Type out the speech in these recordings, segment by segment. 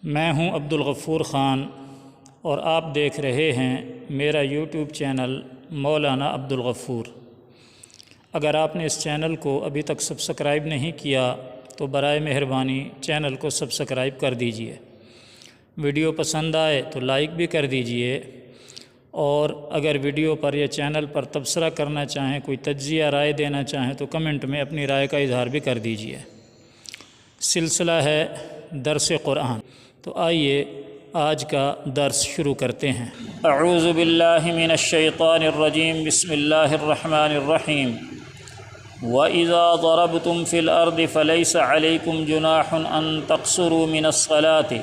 میں ہوں عبدالغفور خان اور آپ دیکھ رہے ہیں میرا یوٹیوب چینل مولانا عبدالغفور۔ اگر آپ نے اس چینل کو ابھی تک سبسکرائب نہیں کیا تو برائے مہربانی چینل کو سبسکرائب کر دیجئے۔ ویڈیو پسند آئے تو لائک بھی کر دیجئے، اور اگر ویڈیو پر یا چینل پر تبصرہ کرنا چاہیں، کوئی تجزیہ رائے دینا چاہیں تو کمنٹ میں اپنی رائے کا اظہار بھی کر دیجئے۔ سلسلہ ہے درس قرآن، تو آئیے آج کا درس شروع کرتے ہیں۔ اعوذ باللہ من الشیطان الرجیم، بسم اللہ الرحمن الرحیم۔ وَإِذَا ضَرَبْتُمْ فِي الْأَرْضِ فَلَيْسَ عَلَيْكُمْ جُنَاحٌ أَن تَقْصُرُوا مِنَ الصَّلَاةِ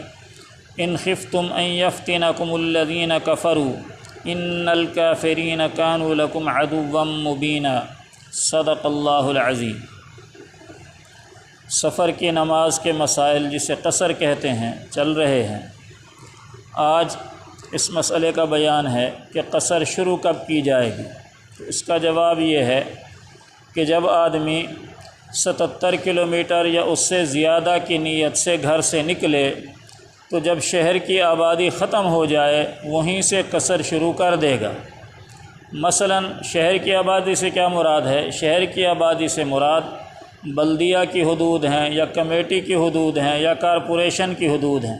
إِنْ خِفْتُمْ أَن يَفْتِنَكُمُ الَّذِينَ كَفَرُوا إِنَّ الْكَافِرِينَ كَانُوا لَكُمْ عَدُوًّا مُبِينًا۔ صدق اللہ العظیم۔ سفر کی نماز کے مسائل، جسے قصر کہتے ہیں، چل رہے ہیں۔ آج اس مسئلے کا بیان ہے کہ قصر شروع کب کی جائے گی۔ تو اس کا جواب یہ ہے کہ جب آدمی 77 کلومیٹر یا اس سے زیادہ کی نیت سے گھر سے نکلے تو جب شہر کی آبادی ختم ہو جائے وہیں سے قصر شروع کر دے گا۔ مثلا شہر کی آبادی سے کیا مراد ہے؟ شہر کی آبادی سے مراد بلدیہ کی حدود ہیں، یا کمیٹی کی حدود ہیں، یا کارپوریشن کی حدود ہیں۔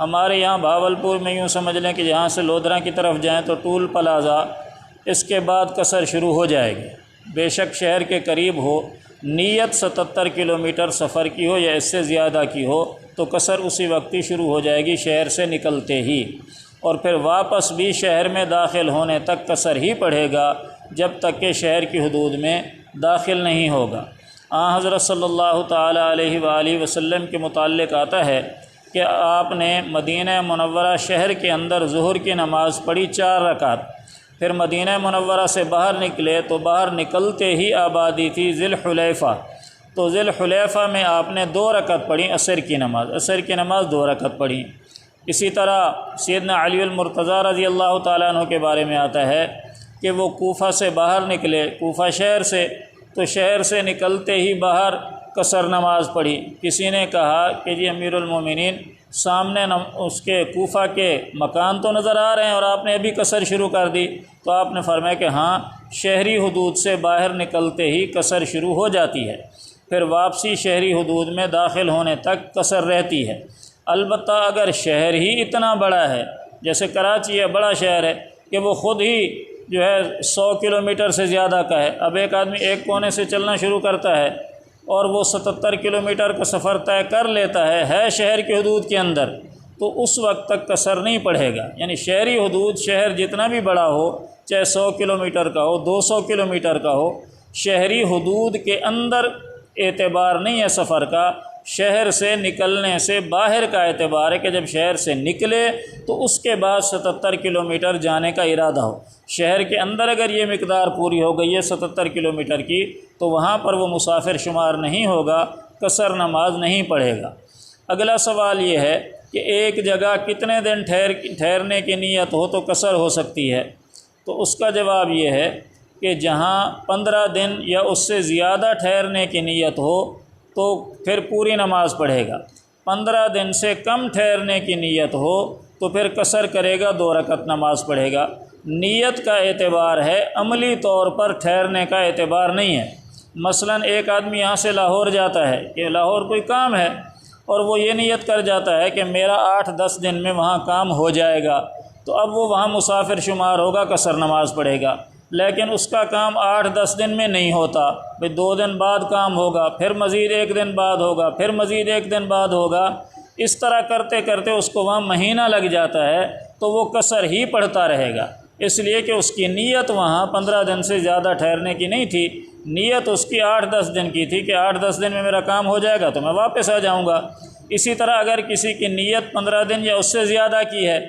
ہمارے یہاں بھاولپور میں یوں سمجھ لیں کہ جہاں سے لودھرا کی طرف جائیں تو ٹول پلازا، اس کے بعد قصر شروع ہو جائے گی۔ بے شک شہر کے قریب ہو، نیت 77 کلومیٹر سفر کی ہو یا اس سے زیادہ کی ہو تو قصر اسی وقت ہی شروع ہو جائے گی، شہر سے نکلتے ہی، اور پھر واپس بھی شہر میں داخل ہونے تک قصر ہی پڑھے گا جب تک کہ شہر کی حدود میں داخل نہیں ہوگا۔ حضرت صلی اللہ تعالیٰ علیہ وآلہ وسلم کے متعلق آتا ہے کہ آپ نے مدینہ منورہ شہر کے اندر ظہر کی نماز پڑھی 4 رکعت، پھر مدینہ منورہ سے باہر نکلے تو باہر نکلتے ہی آبادی تھی ذی الحلیفہ، تو ذی الحلیفہ میں آپ نے 2 رکعت پڑھی، عصر کی نماز 2 رکعت پڑھی۔ اسی طرح سیدنا علی المرتضیٰ رضی اللہ تعالیٰ عنہ کے بارے میں آتا ہے کہ وہ کوفہ سے باہر نکلے، کوفہ شہر سے، تو شہر سے نکلتے ہی باہر قصر نماز پڑھی۔ کسی نے کہا کہ جی امیر المومنین، سامنے اس کے کوفہ کے مکان تو نظر آ رہے ہیں اور آپ نے ابھی قصر شروع کر دی، تو آپ نے فرمایا کہ ہاں، شہری حدود سے باہر نکلتے ہی قصر شروع ہو جاتی ہے، پھر واپسی شہری حدود میں داخل ہونے تک قصر رہتی ہے۔ البتہ اگر شہر ہی اتنا بڑا ہے، جیسے کراچی ہے، بڑا شہر ہے کہ وہ خود ہی جو ہے 100 کلومیٹر سے زیادہ کا ہے، اب ایک آدمی ایک کونے سے چلنا شروع کرتا ہے اور وہ 77 کلومیٹر کا سفر طے کر لیتا ہے شہر کی حدود کے اندر، تو اس وقت تک قصر نہیں پڑھے گا۔ یعنی شہری حدود، شہر جتنا بھی بڑا ہو، چاہے 100 کلومیٹر کا ہو، 200 کلومیٹر کا ہو، شہری حدود کے اندر اعتبار نہیں ہے سفر کا، شہر سے نکلنے سے باہر کا اعتبار ہے کہ جب شہر سے نکلے تو اس کے بعد 77 کلومیٹر جانے کا ارادہ ہو۔ شہر کے اندر اگر یہ مقدار پوری ہو گئی ہے 77 کلومیٹر کی تو وہاں پر وہ مسافر شمار نہیں ہوگا، قصر نماز نہیں پڑھے گا۔ اگلا سوال یہ ہے کہ ایک جگہ کتنے دن ٹھہرنے کی نیت ہو تو قصر ہو سکتی ہے؟ تو اس کا جواب یہ ہے کہ جہاں 15 دن یا اس سے زیادہ ٹھہرنے کی نیت ہو تو پھر پوری نماز پڑھے گا۔ 15 دن سے کم ٹھہرنے کی نیت ہو تو پھر قصر کرے گا، 2 رکعت نماز پڑھے گا۔ نیت کا اعتبار ہے، عملی طور پر ٹھہرنے کا اعتبار نہیں ہے۔ مثلا ایک آدمی یہاں سے لاہور جاتا ہے کہ لاہور کوئی کام ہے، اور وہ یہ نیت کر جاتا ہے کہ میرا 8-10 دن میں وہاں کام ہو جائے گا، تو اب وہ وہاں مسافر شمار ہوگا، قصر نماز پڑھے گا۔ لیکن اس کا کام 8-10 دن میں نہیں ہوتا، 2 دن بعد کام ہوگا، پھر مزید 1 دن بعد ہوگا، پھر مزید 1 دن بعد ہوگا، اس طرح کرتے کرتے اس کو وہاں مہینہ لگ جاتا ہے، تو وہ قصر ہی پڑھتا رہے گا، اس لیے کہ اس کی نیت وہاں 15 دن سے زیادہ ٹھہرنے کی نہیں تھی، نیت اس کی 8-10 دن کی تھی کہ 8-10 دن میں میرا کام ہو جائے گا تو میں واپس آ جاؤں گا۔ اسی طرح اگر کسی کی نیت 15 دن یا اس سے زیادہ کی ہے،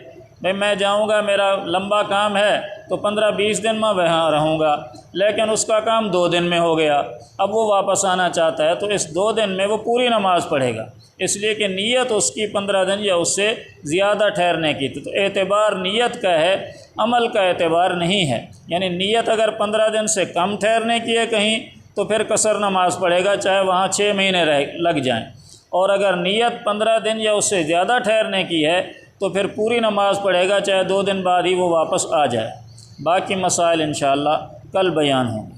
میں جاؤں گا، میرا لمبا کام ہے تو 15-20 دن میں وہاں رہوں گا، لیکن اس کا کام 2 دن میں ہو گیا، اب وہ واپس آنا چاہتا ہے تو اس 2 دن میں وہ پوری نماز پڑھے گا، اس لیے کہ نیت اس کی 15 دن یا اس سے زیادہ ٹھہرنے کی تھی۔ تو اعتبار نیت کا ہے، عمل کا اعتبار نہیں ہے۔ یعنی نیت اگر 15 دن سے کم ٹھہرنے کی ہے کہیں تو پھر قصر نماز پڑھے گا، چاہے وہاں 6 مہینے لگ جائیں، اور اگر نیت 15 دن یا اس سے زیادہ ٹھہرنے کی ہے تو پھر پوری نماز پڑھے گا، چاہے 2 دن بعد ہی وہ واپس آ جائے۔ باقی مسائل انشاءاللہ کل بیان ہوں گے۔